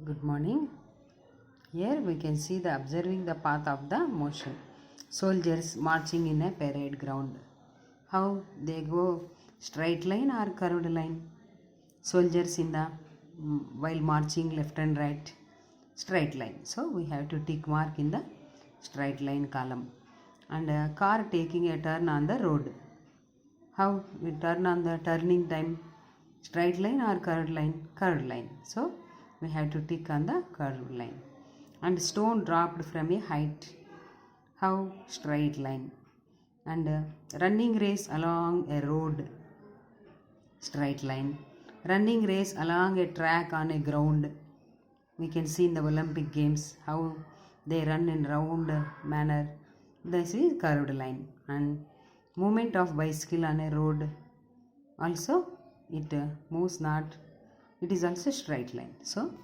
Good morning. Here we can see the observing the path of the motion. Soldiers marching in a parade ground. How they go straight line or curved line? Soldiers in the while marching left and right, straight line. So we have to tick mark in the straight line column. And a car taking a turn on the road. How we turn on the turning time? Straight line or curved line? Curved line. So we have to tick on the curved line. And stone dropped from a height. How? Straight line. And running race along a road. Straight line. Running race along a track on a ground. We can see in the Olympic Games how they run in round manner. This is curved line. And movement of bicycle on a road. Also it moves not. It is also straight line. So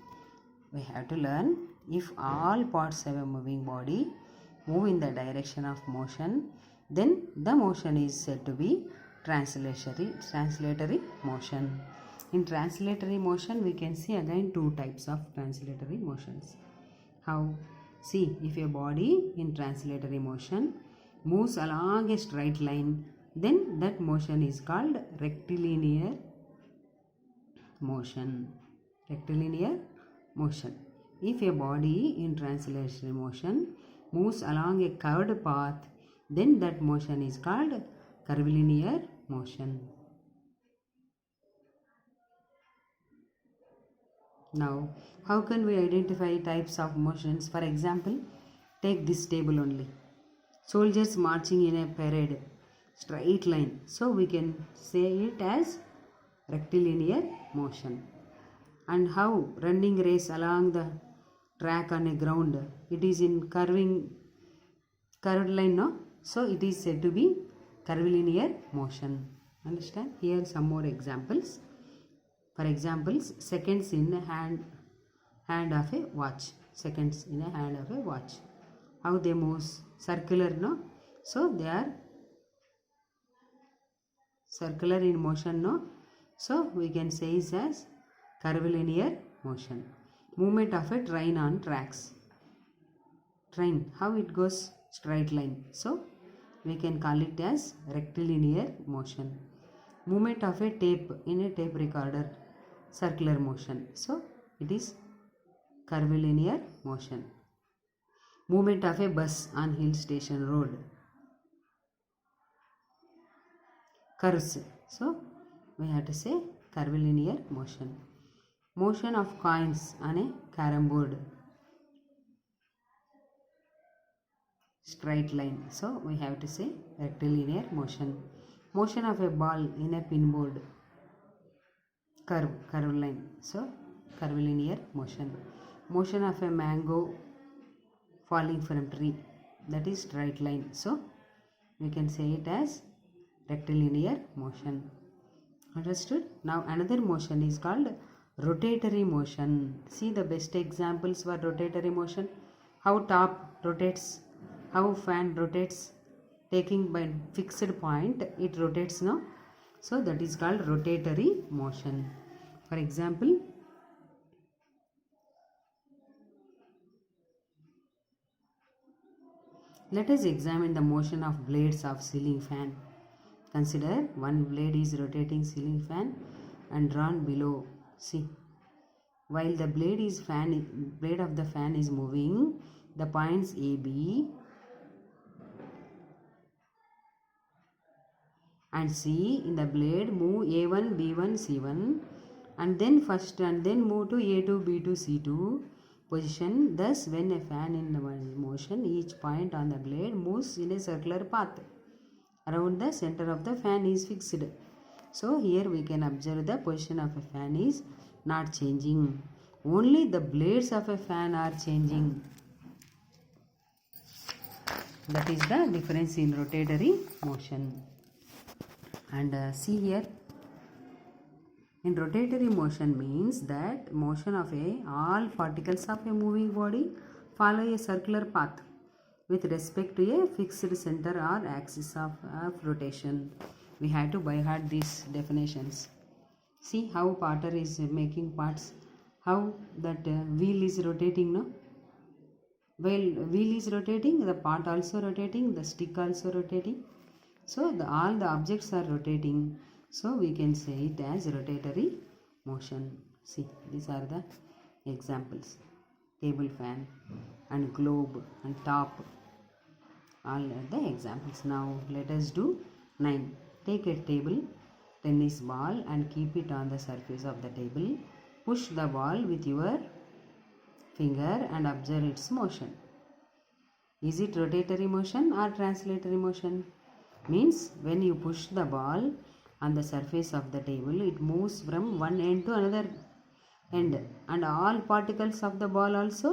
we have to learn if all parts of a moving body move in the direction of motion, then the motion is said to be translatory motion. In translatory motion, we can see again two types of translatory motions. How? See, if a body in translatory motion moves along a straight line, then that motion is called rectilinear motion. Rectilinear motion. If a body in translatory motion moves along a curved path, then that motion is called curvilinear motion. Now, how can we identify types of motions? For example, take this table only. Soldiers marching in a parade, straight line. So we can say it as rectilinear motion. And how? Running race along the track on a ground. It is in curved line, no? So it is said to be curvilinear motion. Understand? Here some more examples. For examples, seconds in a hand of a watch. Seconds in a hand of a watch. How they move? Circular, no? So they are circular in motion, no? So we can say it as curvilinear motion. Movement of a train on tracks. Train, how it goes? Straight line. So we can call it as rectilinear motion. Movement of a tape in a tape recorder. Circular motion. So it is curvilinear motion. Movement of a bus on hill station road. Curves. So we have to say curvilinear motion. Motion of coins on a carom board. Straight line. So we have to say rectilinear motion. Motion of a ball in a pinboard. Curved line. So curvilinear motion. Motion of a mango falling from tree. That is straight line. So we can say it as rectilinear motion. Understood? Now another motion is called rotatory motion. See the best examples for rotatory motion. How top rotates, how fan rotates, taking by fixed point it rotates, no? So that is called rotatory motion. For example, let us examine the motion of blades of ceiling fan. Consider one blade is rotating ceiling fan and drawn below. See, while the blade of the fan is moving, the points A, B and C in the blade move A1, B1, C1 and then first and then move to A2, B2, C2 position. Thus, when a fan in motion, each point on the blade moves in a circular path. Around the center of the fan is fixed. So here we can observe the position of a fan is not changing. Only the blades of a fan are changing. That is the difference in rotatory motion. And see here, in rotatory motion means that motion of all particles of a moving body follow a circular path with respect to a fixed center or axis of rotation. We have to by heart these definitions. See how Potter is making parts. how that wheel is rotating, no? While wheel is rotating, the part also rotating, the stick also rotating. So all the objects are rotating. So we can say it as rotatory motion. See, these are the examples. Table fan and globe and top. All are the examples. Now let us do 9. Take a table tennis ball and keep it on the surface of the table. Push the ball with your finger and observe its motion. Is it rotatory motion or translatory motion? Means when you push the ball on the surface of the table, it moves from one end to another end, and all particles of the ball also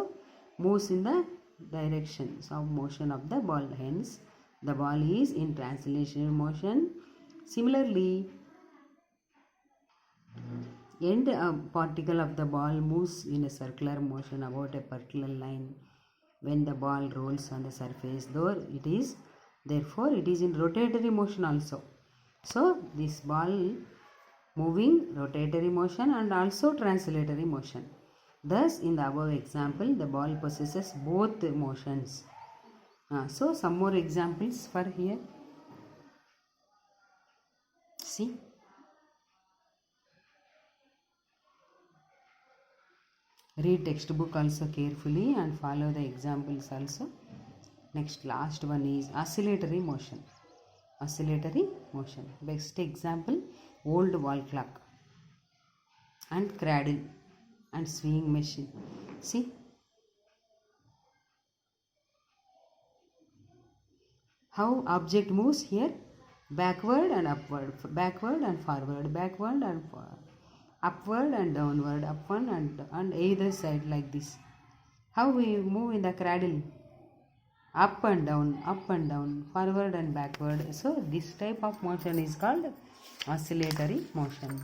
moves in the directions of motion of the ball. Hence the ball is in translation motion. Similarly, end particle of the ball moves in a circular motion about a particular line when the ball rolls on the surface, though it is, therefore it is in rotatory motion also. So this ball moving rotatory motion and also translatory motion. Thus in the above example, the ball possesses both motions. So some more examples for here. See, read textbook also carefully and follow the examples also. Next, last one is oscillatory motion. Oscillatory motion. Best example, old wall clock and cradle and swinging machine. See, how object moves here, backward and upward, backward and forward, backward and forward, upward and downward, upward and either side, like this. How we move in the cradle, up and down, forward and backward. So this type of motion is called oscillatory motion.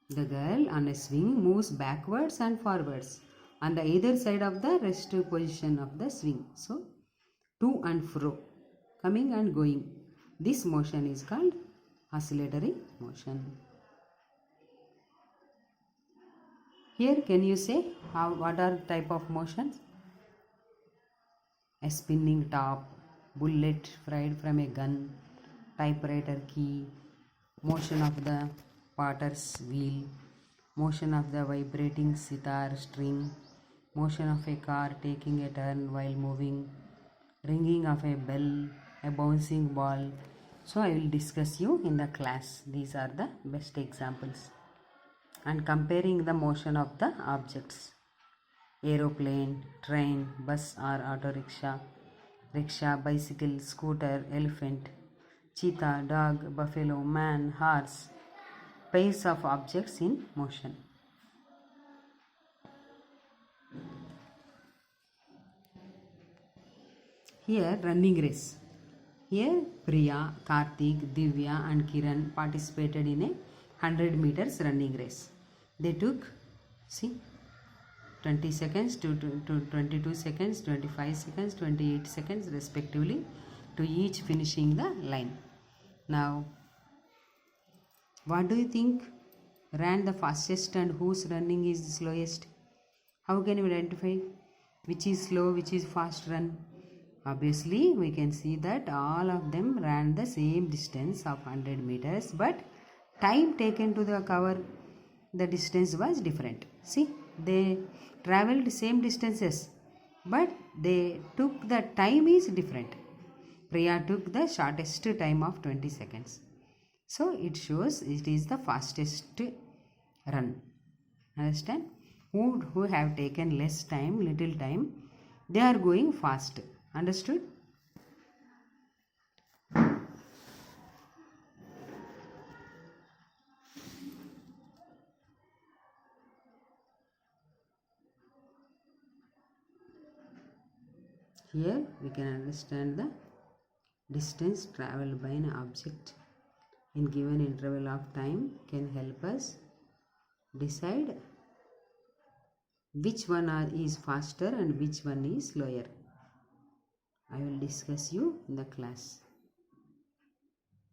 The girl on a swing moves backwards and forwards on the either side of the rest position of the swing. So to and fro, coming and going. This motion is called oscillatory motion. Here can you say what are type of motions? A spinning top, bullet fired from a gun, typewriter key, motion of the potter's wheel, motion of the vibrating sitar string, motion of a car taking a turn while moving, ringing of a bell, a bouncing ball. So I will discuss you in the class. These are the best examples. And comparing the motion of the objects. Aeroplane, train, bus or auto rickshaw, rickshaw, bicycle, scooter, elephant, cheetah, dog, buffalo, man, horse. Pairs of objects in motion. Here running race. Here Priya, Karthik, Divya and Kiran participated in a 100 meters running race. They took, see, 20 seconds to 22 seconds, 25 seconds, 28 seconds respectively to each finishing the line. Now, what do you think ran the fastest and whose running is the slowest? How can you identify which is slow, which is fast run? Obviously, we can see that all of them ran the same distance of 100 meters, but time taken to the cover the distance was different. See, they traveled same distances, but they took the time is different. Priya took the shortest time of 20 seconds. So it shows it is the fastest run. Understand? Who have taken less time, little time, they are going fast. Understood? Here we can understand the distance travelled by an object in given interval of time can help us decide which one is faster and which one is slower. I will discuss you in the class.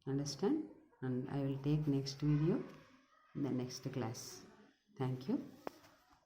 Understand? and I will take next video in the next class. Thank you.